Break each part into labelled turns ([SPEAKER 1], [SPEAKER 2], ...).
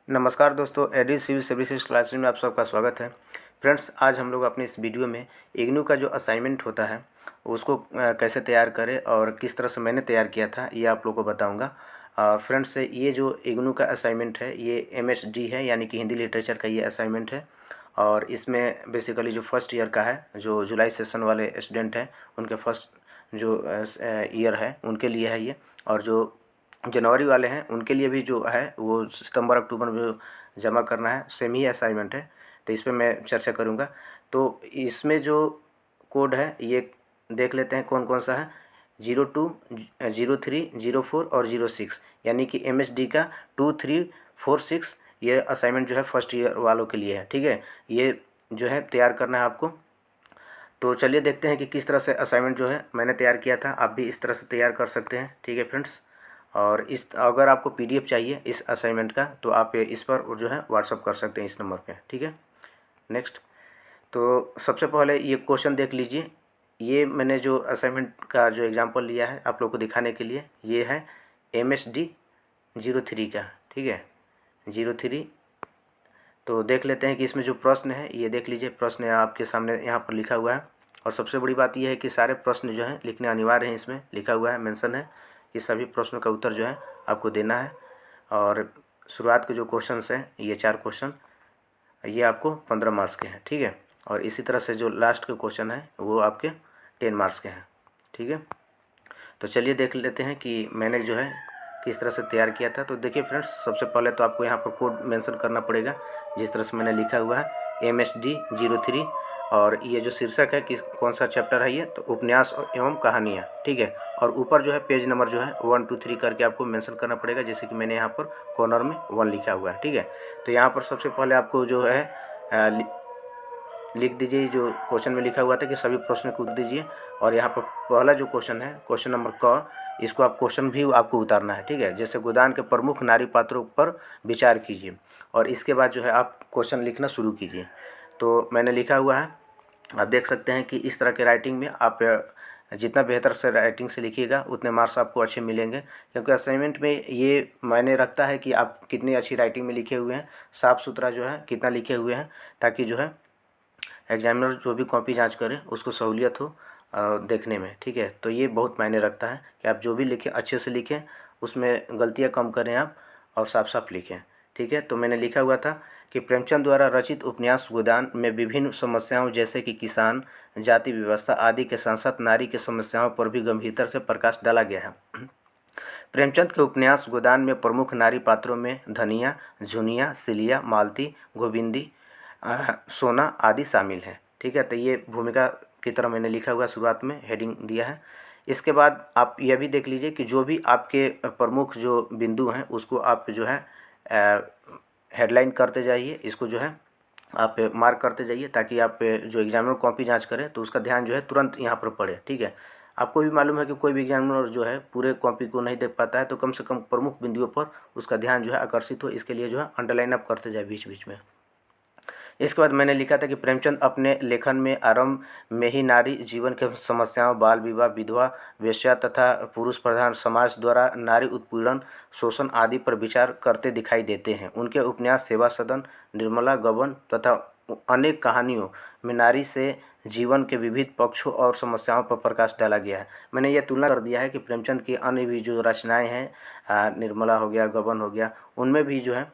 [SPEAKER 1] नमस्कार दोस्तों, AD civil services classroom में आप सबका स्वागत है। फ्रेंड्स, आज हम लोग अपने इस वीडियो में इग्नू का जो असाइनमेंट होता है उसको कैसे तैयार करें और किस तरह से मैंने तैयार किया था ये आप लोगों को बताऊंगा। फ्रेंड्स, ये जो इग्नू का असाइनमेंट है ये MSD है, यानी कि हिंदी लिटरेचर का ये असाइनमेंट है। और इसमें बेसिकली जो फर्स्ट ईयर का है, जो जुलाई सेशन वाले स्टूडेंट हैं उनके फर्स्ट जो ईयर है उनके लिए है ये। और जो जनवरी वाले हैं उनके लिए भी जो है वो सितंबर अक्टूबर में जो जमा करना है, सेम ही असाइनमेंट है। तो इस पे मैं चर्चा करूँगा। तो इसमें जो कोड है ये देख लेते हैं कौन कौन सा है। 02, 03, 04 और 06, यानी कि MSD का 2, 3, 4, 6 ये असाइनमेंट जो है फर्स्ट ईयर वालों के लिए है। ठीक है, ये जो है तैयार करना है आपको। तो चलिए देखते हैं कि किस तरह से असाइनमेंट जो है मैंने तैयार किया था, आप भी इस तरह से तैयार कर सकते हैं। ठीक है फ्रेंड्स, और इस अगर आपको PDF चाहिए इस असाइनमेंट का तो आप इस पर जो है व्हाट्सअप कर सकते हैं इस नंबर पे। ठीक है, नेक्स्ट। तो सबसे पहले ये क्वेश्चन देख लीजिए। ये मैंने जो असाइनमेंट का जो एग्जांपल लिया है आप लोग को दिखाने के लिए, ये है MSD 03 का। ठीक है, 03। तो देख लेते हैं कि इसमें जो प्रश्न है ये देख लीजिए। प्रश्न आपके सामने यहाँ पर लिखा हुआ है। और सबसे बड़ी बात यह है कि सारे प्रश्न जो हैं लिखने अनिवार्य हैं। इसमें लिखा हुआ है, मेंशन है कि सभी प्रश्नों का उत्तर जो है आपको देना है। और शुरुआत के जो क्वेश्चंस हैं ये 4 क्वेश्चन, ये आपको 15 मार्क्स के हैं। ठीक है, और इसी तरह से जो लास्ट के क्वेश्चन है वो आपके 10 मार्क्स के हैं। ठीक है, तो चलिए देख लेते हैं कि मैंने जो है किस तरह से तैयार किया था। तो देखिए फ्रेंड्स, सबसे पहले तो आपको यहाँ पर कोड मेंशन करना पड़ेगा जिस तरह से मैंने लिखा हुआ है MSD 03। और ये जो शीर्षक है किस कौन सा चैप्टर है ये, तो उपन्यास एवं कहानियाँ। ठीक है, और ऊपर जो है पेज नंबर जो है 1, 2, 3 करके आपको मेंशन करना पड़ेगा, जैसे कि मैंने यहाँ पर कॉर्नर में 1 लिखा हुआ है। ठीक है, तो यहाँ पर सबसे पहले आपको जो है लिख दीजिए जो क्वेश्चन में लिखा हुआ था कि सभी प्रश्न को उत्तर दीजिए। और यहाँ पर पहला जो क्वेश्चन है, क्वेश्चन नंबर क, इसको आप क्वेश्चन भी आपको उतारना है। ठीक है, जैसे गोदान के प्रमुख नारी पात्रों पर विचार कीजिए, और इसके बाद जो है आप क्वेश्चन लिखना शुरू कीजिए। तो मैंने लिखा हुआ है, आप देख सकते हैं कि इस तरह के राइटिंग में आप जितना बेहतर से राइटिंग से लिखिएगा उतने मार्क्स आपको अच्छे मिलेंगे। क्योंकि असाइनमेंट में ये मायने रखता है कि आप कितनी अच्छी राइटिंग में लिखे हुए हैं, साफ़ सुथरा जो है कितना लिखे हुए हैं, ताकि जो है एग्जामिनर जो भी कॉपी जांच करे उसको सहूलियत हो देखने में। ठीक है, तो ये बहुत मायने रखता है कि आप जो भी लिखें अच्छे से लिखें, उसमें गलतियां कम करें आप और साफ साफ लिखें। ठीक है, तो मैंने लिखा हुआ था कि प्रेमचंद द्वारा रचित उपन्यास गोदान में विभिन्न समस्याओं जैसे कि किसान, जाति व्यवस्था आदि के साथ साथ नारी की समस्याओं पर भी गंभीरता से प्रकाश डाला गया है। प्रेमचंद के उपन्यास गोदान में प्रमुख नारी पात्रों में धनिया, झुनिया, सिलिया, मालती, गोविंदी, सोना आदि शामिल हैं। ठीक है, तो ये भूमिका की तरह मैंने लिखा हुआ शुरुआत में हेडिंग दिया है। इसके बाद आप यह भी देख लीजिए कि जो भी आपके प्रमुख जो बिंदु हैं उसको आप जो है हेडलाइन करते जाइए, इसको जो है आप मार्क करते जाइए, ताकि आप जो एग्जामिनर कॉपी जांच करें तो उसका ध्यान जो है तुरंत यहाँ पर पड़े। ठीक है, आपको भी मालूम है कि कोई भी एग्जामिनर जो है पूरे कॉपी को नहीं देख पाता है, तो कम से कम प्रमुख बिंदुओं पर उसका ध्यान जो है आकर्षित हो, इसके लिए जो है अंडरलाइन आप करते जाए बीच बीच में। इसके बाद मैंने लिखा था कि प्रेमचंद अपने लेखन में आरंभ में ही नारी जीवन के समस्याओं, बाल विवाह, विधवा, वेश्या तथा पुरुष प्रधान समाज द्वारा नारी उत्पीड़न, शोषण आदि पर विचार करते दिखाई देते हैं। उनके उपन्यास सेवा सदन, निर्मला गबन तथा अनेक कहानियों में नारी से जीवन के विविध पक्षों और समस्याओं पर प्रकाश डाला गया है। मैंने यह तुलना कर दिया है कि प्रेमचंद की अन्य भी जो रचनाएँ हैं, निर्मला हो गया, गबन हो गया, उनमें भी जो है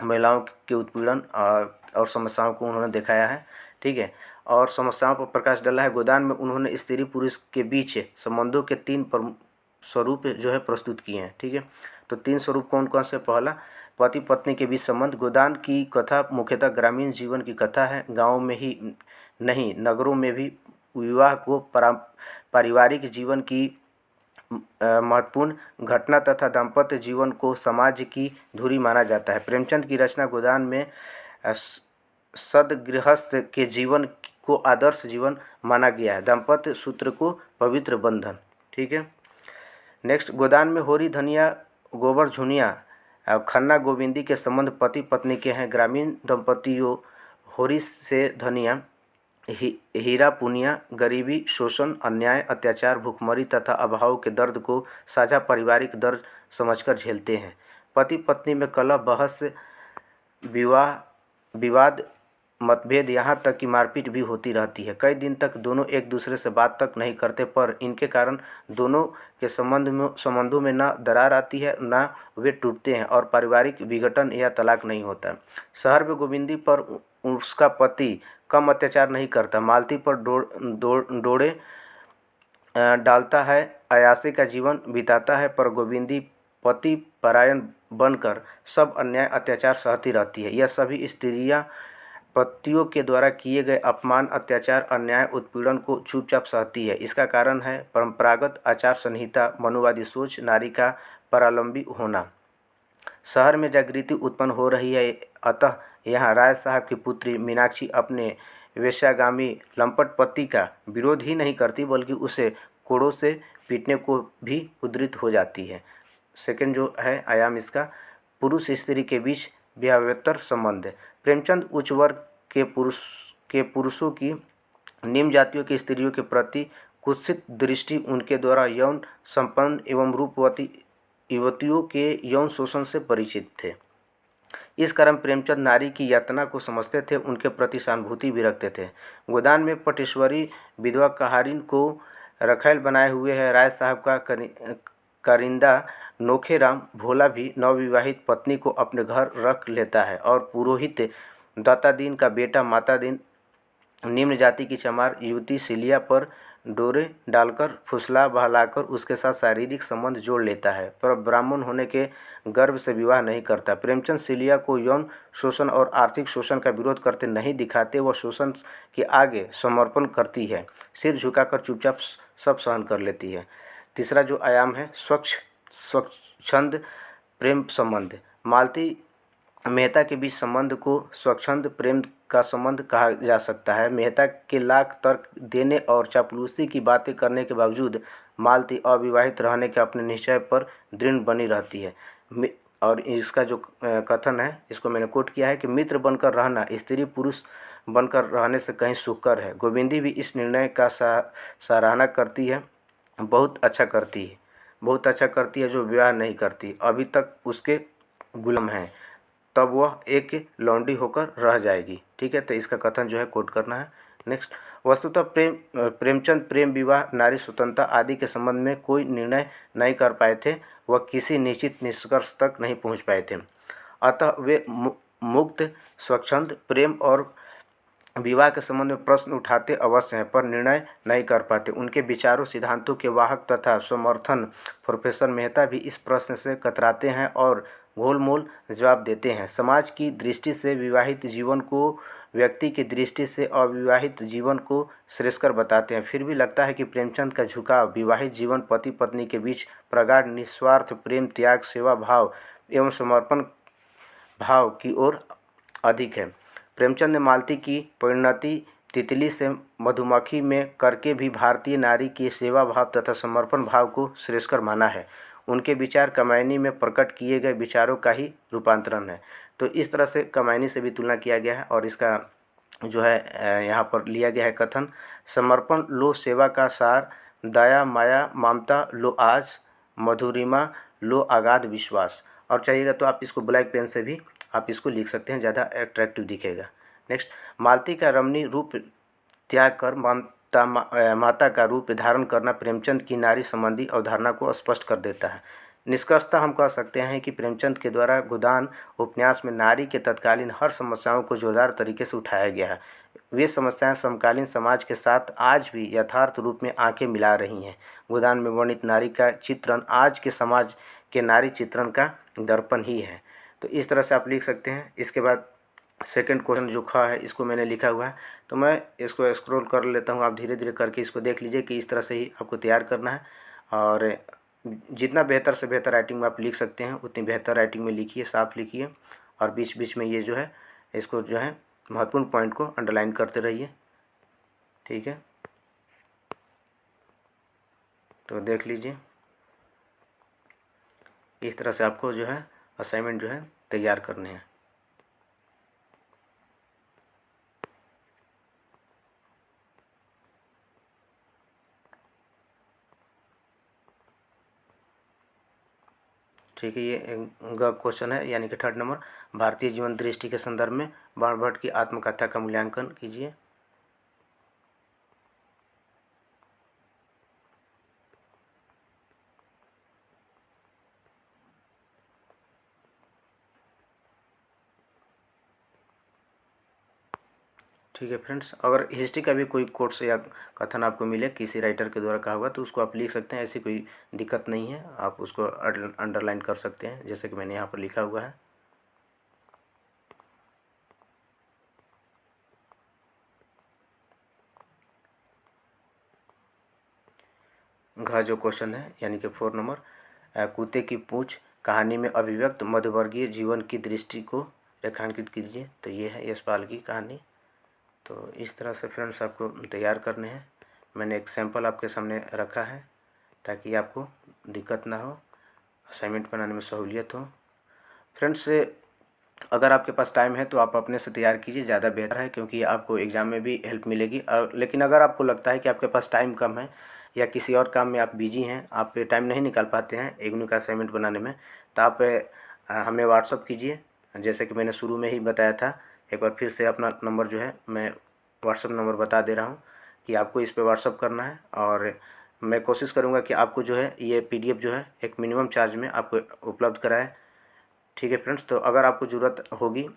[SPEAKER 1] महिलाओं के उत्पीड़न और समस्याओं को उन्होंने दिखाया है। ठीक है, और समस्याओं पर प्रकाश डाला है। गोदान में उन्होंने स्त्री पुरुष के बीच संबंधों के 3 स्वरूप जो है प्रस्तुत किए हैं। ठीक है, तो 3 स्वरूप कौन कौन से? पहला, पति पत्नी के बीच संबंध। गोदान की कथा मुख्यतः ग्रामीण जीवन की कथा है। गाँव में ही नहीं, नगरों में भी विवाह को पारिवारिक जीवन की महत्वपूर्ण घटना तथा दाम्पत्य जीवन को समाज की धुरी माना जाता है। प्रेमचंद की रचना गोदान में सदगृहस्थ के जीवन को आदर्श जीवन माना गया है, दाम्पत्य सूत्र को पवित्र बंधन। ठीक है, नेक्स्ट, गोदान में होरी, धनिया, गोबर, झुनिया, खन्ना, गोविंदी के संबंध पति पत्नी के हैं। ग्रामीण दंपतियों होरी से धनिया हीरा पुनिया गरीबी, शोषण, अन्याय, अत्याचार, भूखमरी तथा अभाव के दर्द को साझा पारिवारिक दर्द समझकर झेलते हैं। पति पत्नी में कलह, बहस, विवाह विवाद मतभेद यहाँ तक कि मारपीट भी होती रहती है। कई दिन तक दोनों एक दूसरे से बात तक नहीं करते, पर इनके कारण दोनों के संबंधों में न दरार आती है, न वे टूटते हैं और पारिवारिक विघटन या तलाक नहीं होता। शहर में गोविंदी पर उसका पति कम अत्याचार नहीं करता। मालती पर डोरे डालता है, अयासी का जीवन बिताता है, पर गोविंदी पति परायण बनकर सब अन्याय अत्याचार सहती रहती है। यह सभी स्त्रियां पतियों के द्वारा किए गए अपमान, अत्याचार, अन्याय, उत्पीड़न को चुपचाप सहती है। इसका कारण है परंपरागत आचार संहिता, मनुवादी सोच, नारी का परावलंबी होना। शहर में जागृति उत्पन्न हो रही है, अतः यहाँ राय साहब की पुत्री मीनाक्षी अपने वेश्यागामी लंपट पति का विरोध ही नहीं करती, बल्कि उसे कोड़ों से पीटने को भी उद्यत हो जाती है। सेकंड जो है आयाम इसका, पुरुष स्त्री के बीच व्यवहारोत्तर संबंध। प्रेमचंद उच्च वर्ग के पुरुषों की निम्न जातियों की स्त्रियों के प्रति कुत्सित दृष्टि, उनके द्वारा यौन संपन्न एवं रूपवती युवतियों के यौन शोषण से परिचित थे। इस कारण प्रेमचंद नारी की यातना को समझते थे, उनके प्रति सहानुभूति भी रखते थे। गोदान में पटेश्वरी विधवा कहारिन को रखैल बनाए हुए है। राय साहब का कारिंदा नोखेराम भोला भी नवविवाहित पत्नी को अपने घर रख लेता है और पुरोहित दत्तादीन का बेटा मातादीन निम्न जाति की चमार युवती सिलिया पर डोरे डालकर फुसला बहलाकर उसके साथ शारीरिक संबंध जोड़ लेता है, पर ब्राह्मण होने के गर्व से विवाह नहीं करता। प्रेमचंद सिलिया को यौन शोषण और आर्थिक शोषण का विरोध करते नहीं दिखाते, वह शोषण के आगे समर्पण करती है, सिर झुकाकर चुपचाप सब सहन कर लेती है। तीसरा जो आयाम है स्वच्छंद प्रेम संबंध। मालती मेहता के बीच संबंध को स्वच्छंद प्रेम का संबंध कहा जा सकता है। मेहता के लाख तर्क देने और चापलूसी की बातें करने के बावजूद मालती अविवाहित रहने के अपने निश्चय पर दृढ़ बनी रहती है। और इसका जो कथन है इसको मैंने कोट किया है कि मित्र बनकर रहना स्त्री पुरुष बनकर रहने से कहीं सुखकर है। गोविंदी भी इस निर्णय का सराहना करती है। बहुत अच्छा करती है जो विवाह नहीं करती, अभी तक उसके गुलाम हैं, तब वह एक लौंडी होकर रह जाएगी। ठीक है, तो इसका कथन जो है कोट करना है। नेक्स्ट, वस्तुतः प्रेमचंद प्रेम, विवाह, नारी स्वतंत्रता आदि के संबंध में कोई निर्णय नहीं कर पाए थे। वह किसी निश्चित निष्कर्ष तक नहीं पहुंच पाए थे। अतः वे मुक्त स्वच्छंद प्रेम और विवाह के संबंध में प्रश्न उठाते अवश्य हैं, पर निर्णय नहीं कर पाते। उनके विचारों सिद्धांतों के वाहक तथा समर्थन प्रोफेसर मेहता भी इस प्रश्न से कतराते हैं और गोलमोल जवाब देते हैं। समाज की दृष्टि से विवाहित जीवन को, व्यक्ति की दृष्टि से अविवाहित जीवन को श्रेष्ठकर बताते हैं। फिर भी लगता है कि प्रेमचंद का झुकाव विवाहित जीवन, पति पत्नी के बीच प्रगाढ़ निस्वार्थ प्रेम, त्याग, सेवा भाव एवं समर्पण भाव की ओर अधिक है। प्रेमचंद ने मालती की परिणति तितली से मधुमक्खी में करके भी भारतीय नारी के सेवा भाव तथा समर्पण भाव को श्रेष्ठकर माना है। उनके विचार कामायनी में प्रकट किए गए विचारों का ही रूपांतरण है। तो इस तरह से कामायनी से भी तुलना किया गया है और इसका जो है यहाँ पर लिया गया है कथन, समर्पण लो सेवा का सार, दया माया ममता लो आज, मधुरिमा लो अगाध विश्वास। और चाहिएगा तो आप इसको ब्लैक पेन से भी आप इसको लिख सकते हैं, ज़्यादा अट्रैक्टिव दिखेगा। नेक्स्ट, मालती का रमणीय रूप त्याग कर माता का रूप धारण करना प्रेमचंद की नारी संबंधी अवधारणा को स्पष्ट कर देता है। निष्कर्षतः हम कह सकते हैं कि प्रेमचंद के द्वारा गोदान उपन्यास में नारी के तत्कालीन हर समस्याओं को जोरदार तरीके से उठाया गया है। वे समस्याएं समकालीन समाज के साथ आज भी यथार्थ रूप में आंखें मिला रही हैं। गोदान में वर्णित नारी का चित्रण आज के समाज के नारी चित्रण का दर्पण ही है। तो इस तरह से आप लिख सकते हैं। इसके बाद सेकंड क्वेश्चन जो खा है इसको मैंने लिखा हुआ है, तो मैं इसको स्क्रॉल कर लेता हूँ। आप धीरे धीरे करके इसको देख लीजिए कि इस तरह से ही आपको तैयार करना है और जितना बेहतर से बेहतर राइटिंग में आप लिख सकते हैं उतनी बेहतर राइटिंग में लिखिए, साफ लिखिए और बीच बीच में ये जो है इसको जो है महत्वपूर्ण पॉइंट को अंडरलाइन करते रहिए। ठीक है, तो देख लीजिए इस तरह से आपको जो है असाइनमेंट जो है तैयार करने हैं। ठीक है, ये क्वेश्चन है यानी कि थर्ड नंबर, भारतीय जीवन दृष्टि के संदर्भ में बाणभट्ट की आत्मकथा का मूल्यांकन कीजिए। ठीक है फ्रेंड्स, अगर हिस्ट्री का भी कोई कोट्स या कथन आपको मिले किसी राइटर के द्वारा कहा हुआ तो उसको आप लिख सकते हैं, ऐसी कोई दिक्कत नहीं है। आप उसको अंडरलाइन कर सकते हैं जैसे कि मैंने यहाँ पर लिखा हुआ है। घ जो क्वेश्चन है यानी कि 4 नंबर, कुत्ते की पूंछ कहानी में अभिव्यक्त मध्यवर्गीय जीवन की दृष्टि को रेखांकित कीजिए। तो ये है यशपाल की कहानी। तो इस तरह से फ्रेंड्स आपको तैयार करने हैं। मैंने एक सैंपल आपके सामने रखा है ताकि आपको दिक्कत ना हो, असाइनमेंट बनाने में सहूलियत हो। फ्रेंड्स अगर आपके पास टाइम है तो आप अपने से तैयार कीजिए, ज़्यादा बेहतर है, क्योंकि आपको एग्ज़ाम में भी हेल्प मिलेगी। लेकिन अगर आपको लगता है कि आपके पास टाइम कम है या किसी और काम में आप बिजी हैं, आप टाइम नहीं निकाल पाते हैं इग्नू का असाइनमेंट बनाने में, तो आप हमें व्हाट्सअप कीजिए। जैसे कि मैंने शुरू में ही बताया था, एक बार फिर से अपना नंबर जो है मैं व्हाट्सअप नंबर बता दे रहा हूँ कि आपको इस पर व्हाट्सअप करना है। और मैं कोशिश करूँगा कि आपको जो है ये PDF जो है एक मिनिमम चार्ज में आपको उपलब्ध कराए। ठीक है फ्रेंड्स, तो अगर आपको ज़रूरत होगी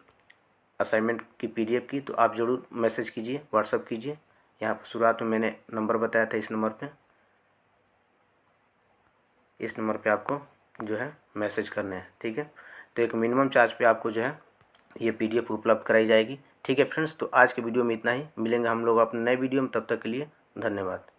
[SPEAKER 1] असाइनमेंट की PDF की तो आप ज़रूर मैसेज कीजिए, व्हाट्सअप कीजिए। यहाँ पर शुरुआत में मैंने नंबर बताया था, इस नंबर पे आपको जो है मैसेज करने हैं। ठीक है, तो एक मिनिमम चार्ज पे आपको जो है ये PDF उपलब्ध कराई जाएगी। ठीक है फ्रेंड्स, तो आज के वीडियो में इतना ही। मिलेंगे हम लोग अपने नए वीडियो में, तब तक के लिए धन्यवाद।